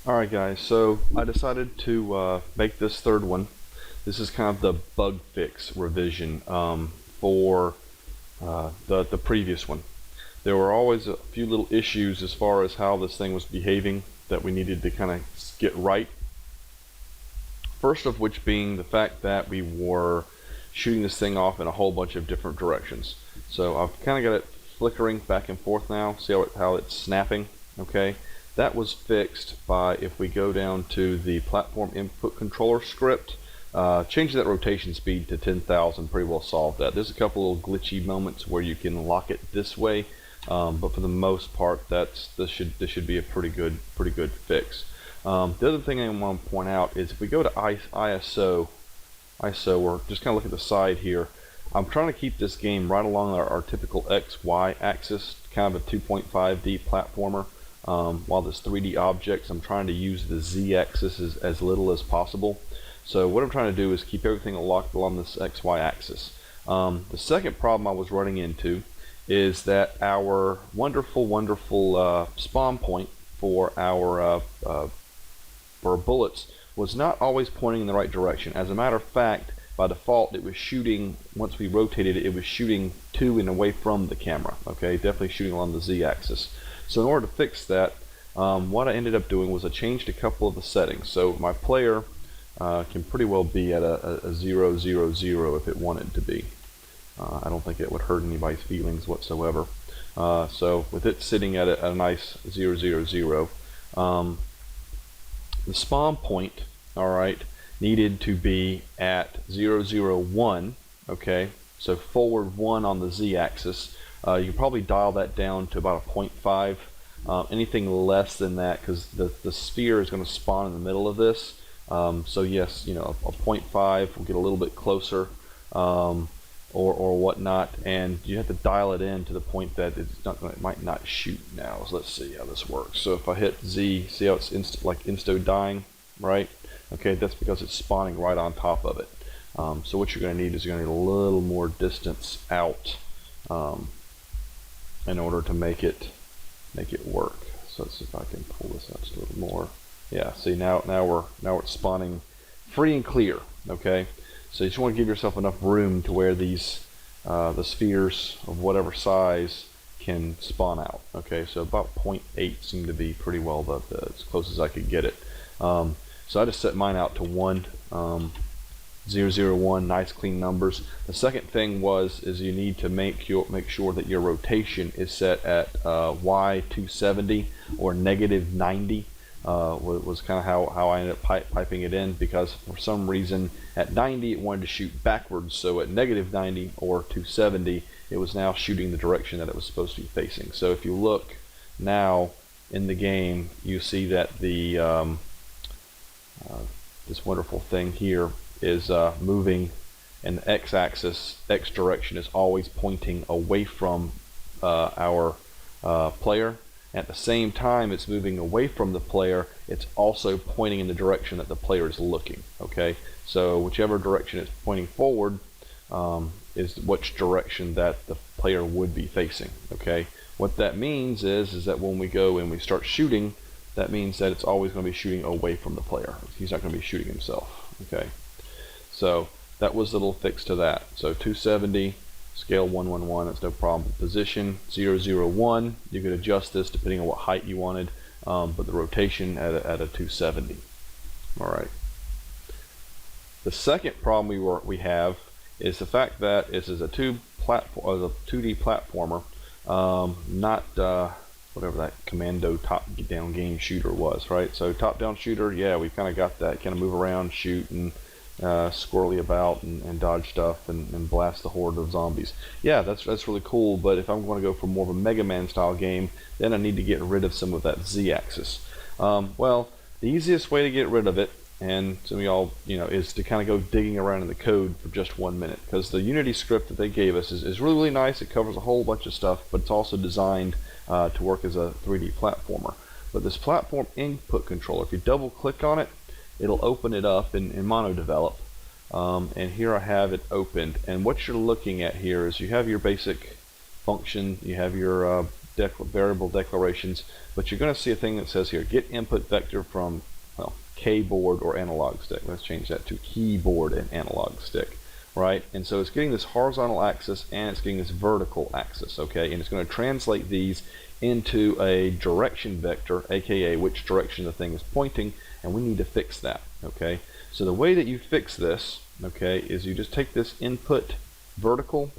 Alright guys, so I decided to make this third one. This is kind of the bug fix revision for the previous one. There were always a few little issues as far as how this thing was behaving that we needed to kind of get right. First of which being the fact that we were shooting this thing off in a whole bunch of different directions. So I've kind of got it flickering back and forth now. See how it's snapping? Okay. That was fixed by, if we go down to the platform input controller script, changing that rotation speed to 10,000 pretty well solved that. There's a couple little glitchy moments where you can lock it this way, but for the most part, this should be a pretty good fix. The other thing I want to point out is if we go to ISO, or just kind of look at the side here, I'm trying to keep this game right along our typical XY axis, kind of a 2.5D platformer. While this 3D objects, I'm trying to use the Z-axis as little as possible. So what I'm trying to do is keep everything locked along this XY axis. The second problem I was running into is that our wonderful spawn point for our bullets was not always pointing in the right direction. As a matter of fact, by default, it was shooting, once we rotated it, it was shooting to and away from the camera. Okay, definitely shooting along the Z-axis. So in order to fix that, what I ended up doing was I changed a couple of the settings. So my player can pretty well be at a 0, 0, 0 if it wanted to be. I don't think it would hurt anybody's feelings whatsoever. So with it sitting at a nice 0, 0, 0, the spawn point, alright, needed to be at 0, 0, 1, okay, so forward 1 on the Z-axis. You can probably dial that down to about a 0.5. Anything less than that, because the sphere is going to spawn in the middle of this. So yes, a 0.5 will get a little bit closer, or whatnot, and you have to dial it in to the point that it might not shoot now. So let's see how this works. So if I hit Z, see how it's insto dying, right? Okay, that's because it's spawning right on top of it. So what you're going to need is you're going to need a little more distance out in order to make it work. So let's see if I can pull this out just a little more. Yeah, see now it's spawning free and clear. Okay, so you just want to give yourself enough room to where these the spheres of whatever size can spawn out. Okay, so about 0.8 seemed to be pretty well as close as I could get it. So I just set mine out to 1. 0, 0, 1, nice clean numbers. The second thing is you need to make sure that your rotation is set at Y270 or -90. Was kind of how I ended up piping it in, because for some reason at 90 it wanted to shoot backwards, so at -90 or 270 it was now shooting the direction that it was supposed to be facing. So if you look now in the game, you see that the this wonderful thing here is moving, and the x-axis, x direction, is always pointing away from our player. At the same time it's moving away from the player, it's also pointing in the direction that the player is looking. Okay, so whichever direction it's pointing forward is which direction that the player would be facing. Okay, what that means is that when we go and we start shooting, that means that it's always going to be shooting away from the player. He's not going to be shooting himself. Okay, so that was a little fix to that. So 270, scale 111, that's no problem. Position 001, you could adjust this depending on what height you wanted, but the rotation at a 270. All right. The second problem we have is the fact that this is a 2D platformer, not whatever that commando top-down game shooter was, right? So top-down shooter, yeah, we've kind of got that, kind of move around, shoot, and squirrely about and dodge stuff and blast the horde of zombies. Yeah, that's really cool, but if I'm going to go for more of a Mega Man style game, then I need to get rid of some of that Z-axis. Well, the easiest way to get rid of it, and some of y'all, is to kind of go digging around in the code for just 1 minute, because the Unity script that they gave us is really, really nice. It covers a whole bunch of stuff, but it's also designed to work as a 3D platformer. But this platform input controller, if you double click on it, it'll open it up in MonoDevelop, and here I have it opened, and what you're looking at here is you have your basic function, you have your variable declarations, but you're going to see a thing that says here, get input vector from, well, keyboard or analog stick. Let's change that to keyboard and analog stick, right? And so it's getting this horizontal axis and it's getting this vertical axis, okay? And it's going to translate these into a direction vector, aka which direction the thing is pointing, and we need to fix that, okay? So the way that you fix this, okay, is you just take this input vertical,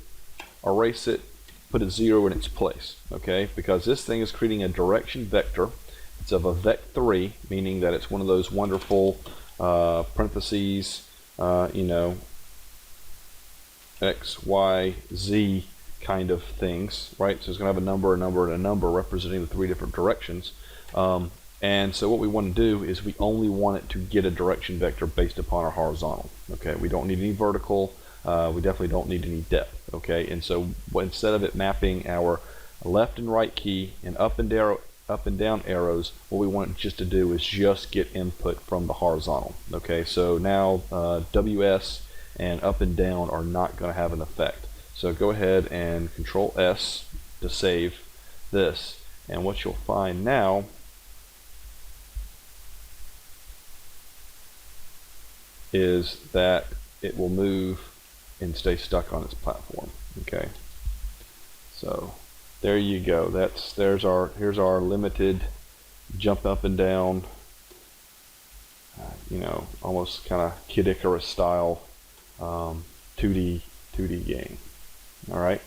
erase it, put a 0 in its place, okay? Because this thing is creating a direction vector. It's of a vec3, meaning that it's one of those wonderful parentheses, you know, X, Y, Z kind of things, right? So it's going to have a number, a number, and a number representing the 3 different directions. And so what we want to do is we only want it to get a direction vector based upon our horizontal, okay? We don't need any vertical. We definitely don't need any depth, okay? And so instead of it mapping our left and right key and up and down arrows, what we want just to do is just get input from the horizontal, okay? So now WS and up and down are not going to have an effect. So go ahead and Control S to save this, and what you'll find now is that it will move and stay stuck on its platform, okay? So there you go. Here's our limited jump up and down, you know, almost kind of Kid Icarus style 2D game. All right.